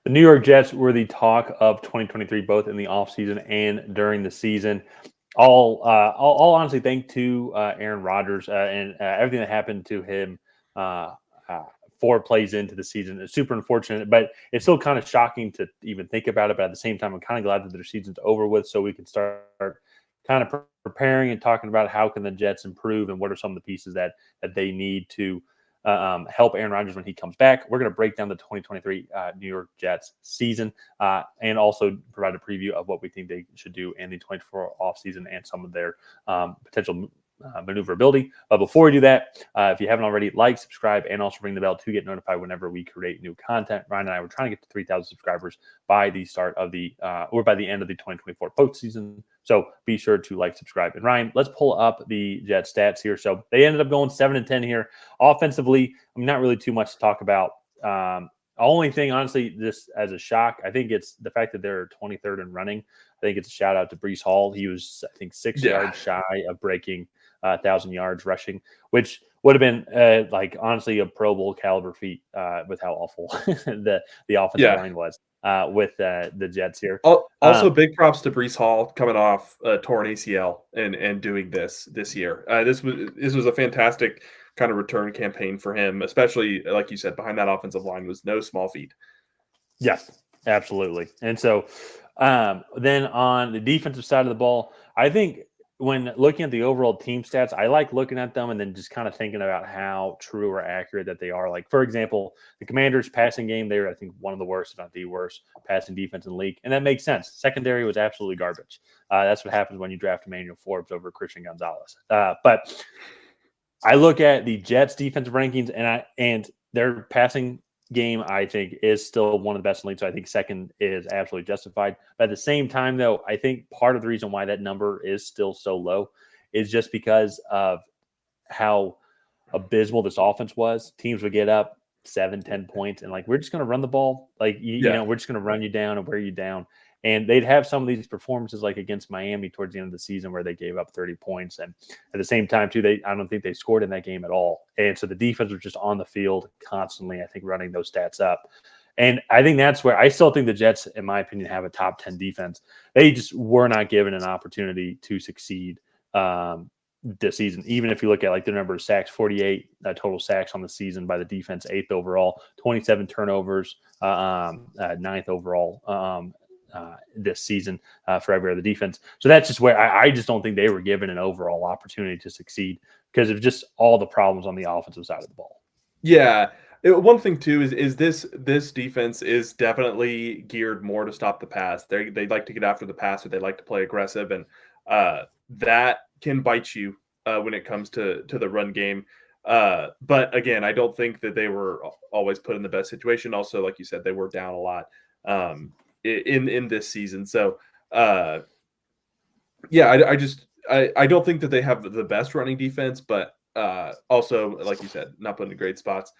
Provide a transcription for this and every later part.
The New York Jets were the talk of 2023, both in the offseason and during the season. All honestly, thanks to Aaron Rodgers and everything that happened to him uh, uh, 4 plays into the season. It's super unfortunate, but it's still kind of shocking to even think about it. But at the same time, I'm kind of glad that their season's over with, so we can start kind of preparing and talking about how can the Jets improve and what are some of the pieces that they need to help Aaron Rodgers when he comes back. We're going to break down the 2023 New York Jets season and also provide a preview of what we think they should do in the 2024 offseason and some of their potential maneuverability. But before we do that, if you haven't already, like, subscribe, and also ring the bell to get notified whenever we create new content. Ryan and I were trying to get to 3,000 subscribers by the start of the or by the end of the 2024 postseason. So be sure to like, subscribe, and Ryan, let's pull up the Jets stats here. So they ended up going 7-10 here offensively. I mean, not really too much to talk about. Only thing, honestly, just as a shock, I think it's the fact that they're 23rd in running. I think it's a shout out to Breece Hall. He was, I think, 6 yards shy of breaking 1,000 yards rushing, which would have been honestly a Pro Bowl caliber feat with how awful the offensive line was with the Jets here. Also, big props to Breece Hall coming off torn ACL and doing this year. This was a fantastic kind of return campaign for him, especially like you said, behind that offensive line was no small feat. Yes, absolutely. And so then on the defensive side of the ball, I think when looking at the overall team stats, I like looking at them and then just kind of thinking about how true or accurate that they are. Like, for example, the Commanders' passing game, they were, I think, one of the worst, if not the worst, passing defense in the league. And that makes sense. Secondary was absolutely garbage. That's what happens when you draft Emmanuel Forbes over Christian Gonzalez. But I look at the Jets' defensive rankings, and their passing game, I think, is still one of the best in the league. So I think second is absolutely justified. But at the same time, though, I think part of the reason why that number is still so low is just because of how abysmal this offense was. Teams would get up 7-10 points and we're just going to run the ball. You know, we're just going to run you down and wear you down. And they'd have some of these performances like against Miami towards the end of the season where they gave up 30 points. And at the same time, too, I don't think they scored in that game at all. And so the defense was just on the field constantly, I think, running those stats up. And I think that's where I still think the Jets, in my opinion, have a top 10 defense. They just were not given an opportunity to succeed this season. Even if you look at the number of sacks, 48 total sacks on the season by the defense, 8th overall, 27 turnovers, 9th overall this season for every other defense. So that's just where I just don't think they were given an overall opportunity to succeed because of just all the problems on the offensive side of the ball. Yeah. One thing too is this defense is definitely geared more to stop the pass. They like to get after the pass, or they like to play aggressive, and that can bite you when it comes to the run game. But again, I don't think that they were always put in the best situation. Also, like you said, they were down a lot in this season. So yeah, I don't think that they have the best running defense, but also, like you said, not put in great spots.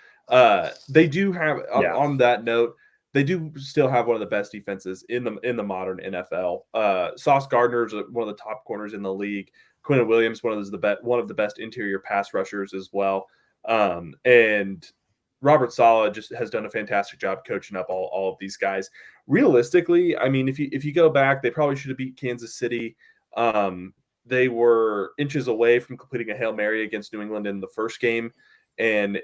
They do have on that note, they do still have one of the best defenses in the modern NFL. Sauce Gardner is one of the top corners in the league. Quentin Williams, one of the best interior pass rushers as well. And Robert Saleh just has done a fantastic job coaching up all of these guys. Realistically, I mean, if you go back, they probably should have beat Kansas City. They were inches away from completing a Hail Mary against New England in the first game. And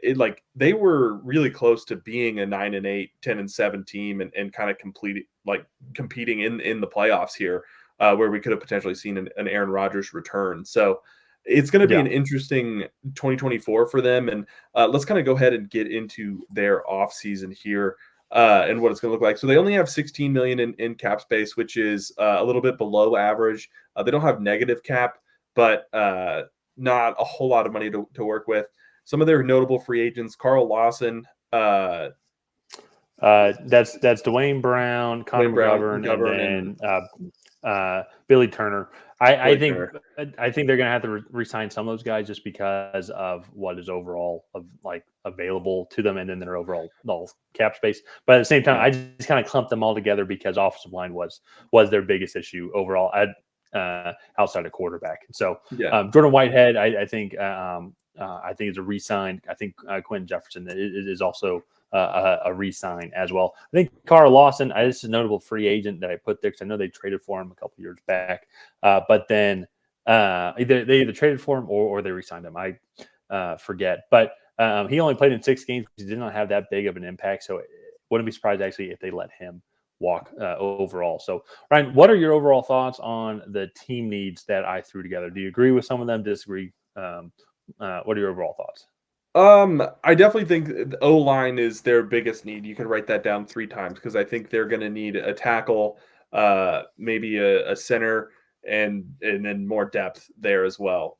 they were really close to being a 9-8, 10-7 team and kind of competing in the playoffs here, where we could have potentially seen an Aaron Rodgers return. So it's going to be an interesting 2024 for them. And let's kind of go ahead and get into their offseason here and what it's going to look like. So they only have $16 million in cap space, which is a little bit below average. They don't have negative cap, but not a whole lot of money to work with. Some of their notable free agents: Carl Lawson. That's Dwayne Brown, Connor McGovern, and then Billy Turner. I think they're going to have to re-sign some of those guys just because of what is overall available to them and then their overall cap space. But at the same time, I just kind of clumped them all together because offensive line was their biggest issue overall outside of quarterback. So Jordan Whitehead, I think I think is a re-sign. I think Quentin Jefferson is also a re-sign as well. I think Carl Lawson, this is a notable free agent that I put there because I know they traded for him a couple years back, but then they either traded for him or they re-signed him. I forget, but he only played in 6 games. He did not have that big of an impact, so wouldn't be surprised actually if they let him walk overall. So, Ryan, what are your overall thoughts on the team needs that I threw together? Do you agree with some of them? Disagree? What are your overall thoughts? I definitely think the O-line is their biggest need. You can write that down 3 times because I think they're going to need a tackle, maybe a center, and then more depth there as well.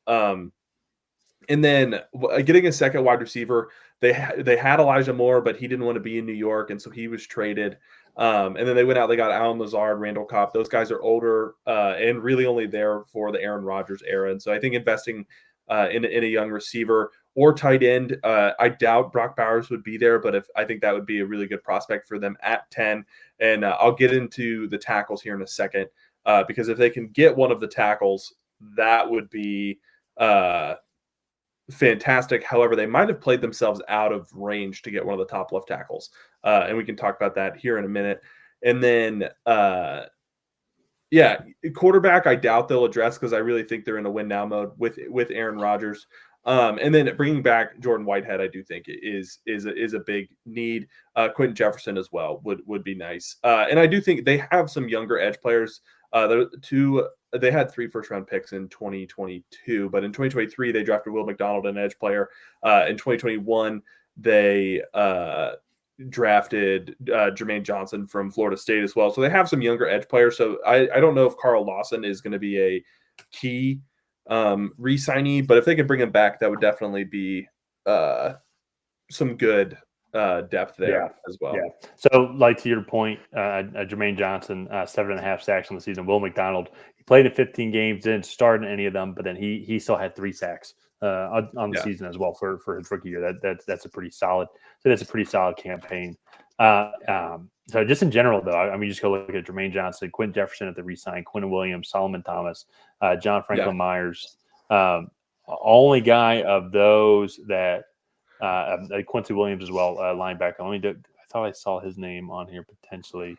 And then getting a second wide receiver, they had Elijah Moore, but he didn't want to be in New York, and so he was traded. And then they went out, they got Alan Lazard, Randall Cobb. Those guys are older and really only there for the Aaron Rodgers era. And so I think investing in a young receiver or tight end, I doubt Brock Bowers would be there, but I think that would be a really good prospect for them at 10. And I'll get into the tackles here in a second because if they can get one of the tackles, that would be fantastic. However, they might have played themselves out of range to get one of the top left tackles. And we can talk about that here in a minute. And then, quarterback, I doubt they'll address because I really think they're in a win now mode with Aaron Rodgers. And then bringing back Jordan Whitehead, I do think is a big need. Quentin Jefferson as well would be nice. And I do think they have some younger edge players. They had 3 first-round picks in 2022, but in 2023 they drafted Will McDonald, an edge player. In 2021 they drafted Jermaine Johnson from Florida State as well. So they have some younger edge players. So I don't know if Carl Lawson is going to be a key re-signee, but if they can bring him back, that would definitely be some good depth there as well. Yeah. So, like to your point, Jermaine Johnson, 7.5 sacks on the season. Will McDonald, he played in 15 games, didn't start in any of them, but then he still had 3 sacks on the season as well for his rookie year. That's a pretty solid. So that's a pretty solid campaign. So just in general, though, I mean, just go look at Jermaine Johnson, Quentin Jefferson at the re-sign, Quentin Williams, Solomon Thomas, John Franklin Myers. Only guy of those that. Quincy Williams as well, linebacker. I thought I saw his name on here potentially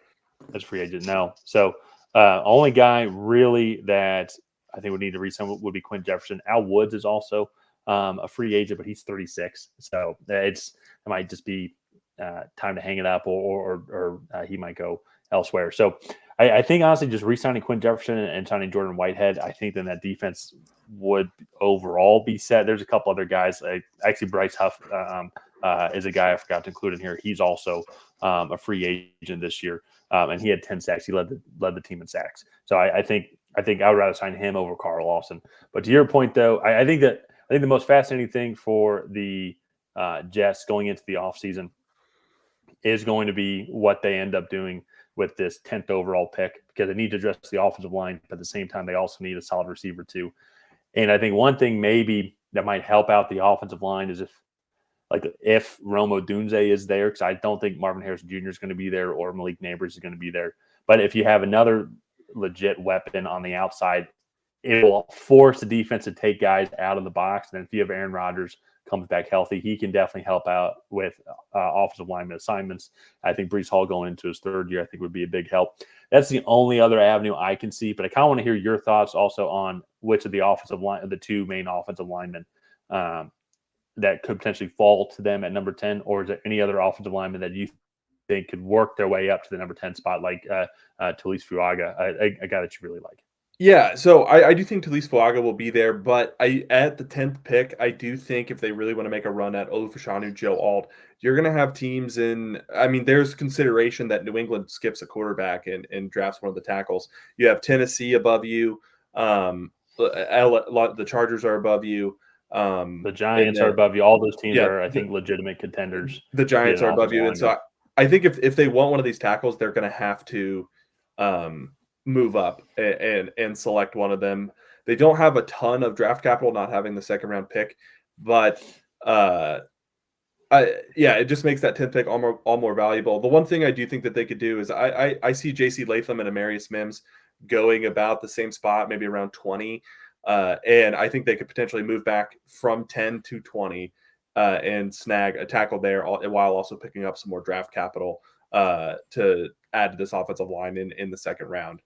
as free agent. No. So only guy really that I think would need to re-sign would be Quentin Jefferson. Al Woods is also a free agent, but he's 36. So it might just be time to hang it up or he might go elsewhere. So I think honestly just re-signing Quentin Jefferson and signing Jordan Whitehead, I think then that defense would overall be set. There's a couple other guys. Actually, Bryce Huff is a guy I forgot to include in here. He's also a free agent this year, and he had 10 sacks. He led the team in sacks. So I think I would rather sign him over Carl Lawson. But to your point, though, I think the most fascinating thing for the Jets going into the offseason is going to be what they end up doing with this 10th overall pick, because they need to address the offensive line, but at the same time, they also need a solid receiver too. And I think one thing maybe that might help out the offensive line is if Rome Odunze is there, because I don't think Marvin Harrison Jr. is going to be there or Malik Neighbors is going to be there. But if you have another legit weapon on the outside, it will force the defense to take guys out of the box. And then if you have Aaron Rodgers comes back healthy, he can definitely help out with offensive lineman assignments. I think Breece Hall going into his 3rd year, I think would be a big help. That's the only other avenue I can see, but I kind of want to hear your thoughts also on which of the offensive line, the 2 main offensive linemen that could potentially fall to them at number 10, or is there any other offensive lineman that you think could work their way up to the number 10 spot, like Talise Fuaga, a guy that you really like? Yeah, so I do think Talise Fuaga will be there, but at the 10th pick, I do think if they really want to make a run at Olufashanu, Joe Alt, you're going to have teams there's consideration that New England skips a quarterback and drafts one of the tackles. You have Tennessee above you. The Chargers are above you. The Giants are above you. All those teams are, I think, legitimate contenders. The Giants are above you. And so I think if they want one of these tackles, they're going to have to move up and select one of them. They don't have a ton of draft capital, not having the 2nd round pick, but it just makes that 10th pick all more valuable. The one thing I do think that they could do is I see J.C. Latham and Amarius Mims going about the same spot, maybe around 20. And I think they could potentially move back from 10 to 20 and snag a tackle there while also picking up some more draft capital to add to this offensive line in the second round.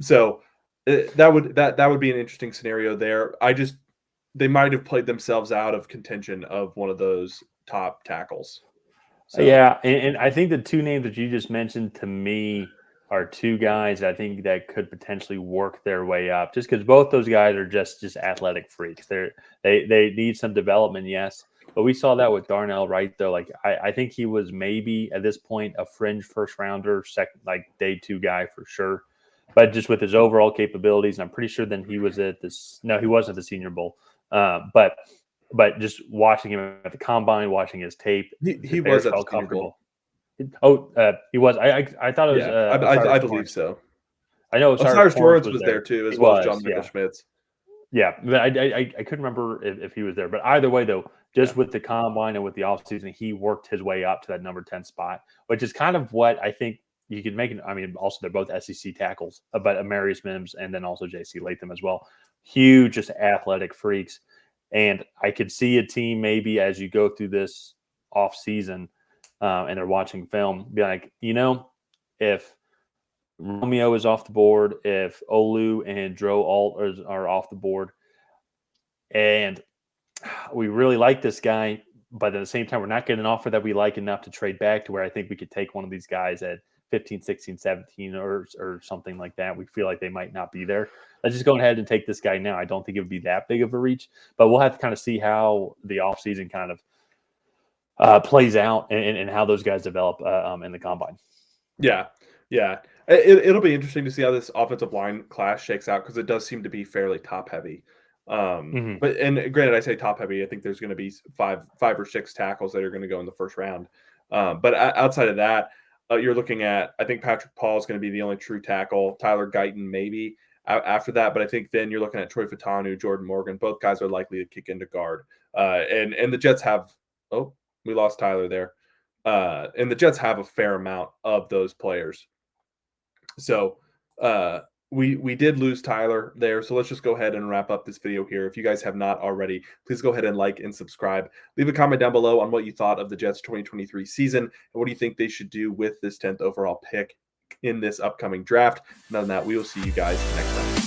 So that would be an interesting scenario there. They might have played themselves out of contention of one of those top tackles. So. Yeah, and I think the two names that you just mentioned to me are two guys I think that could potentially work their way up, just because both those guys are just athletic freaks. They need some development, yes, but we saw that with Darnell Wright though. Like I think he was maybe at this point a fringe first rounder, second like day 2 guy for sure, but just with his overall capabilities, and I'm pretty sure then he was at this. No, he wasn't at the Senior Bowl, but just watching him at the combine, watching his tape, he was at the Senior Bowl. Oh, he was. I thought it was. I believe so. I know Osiris Torrance was there too, as well as John Michael Schmitz. Yeah, but I couldn't remember if he was there. But either way, though, just with the combine and with the offseason, he worked his way up to that number 10 spot, which is kind of what I think you could make. I mean, also they're both SEC tackles, but Amarius Mims and then also J.C. Latham as well. Huge, just athletic freaks. And I could see a team maybe as you go through this offseason and they're watching film, be like, if Romeo is off the board, if Olu and Dro Alt are off the board, and we really like this guy, but at the same time, we're not getting an offer that we like enough to trade back to where I think we could take one of these guys at 15, 16, 17 or something like that. We feel like they might not be there. Let's just go ahead and take this guy now. I don't think it would be that big of a reach, but we'll have to kind of see how the offseason kind of plays out and how those guys develop in the combine. Yeah. It'll be interesting to see how this offensive line class shakes out because it does seem to be fairly top heavy. But granted, I say top heavy. I think there's going to be five or six tackles that are going to go in the first round. But outside of that, you're looking at, I think Patrick Paul is going to be the only true tackle. Tyler Guyton maybe after that, but I think then you're looking at Troy Fatanu, Jordan Morgan. Both guys are likely to kick into guard. And the Jets have we lost Tyler there. And the Jets have a fair amount of those players. So we did lose Tyler there. So let's just go ahead and wrap up this video here. If you guys have not already, please go ahead and like and subscribe. Leave a comment down below on what you thought of the Jets 2023 season and what do you think they should do with this 10th overall pick in this upcoming draft. And other than that, we will see you guys next time.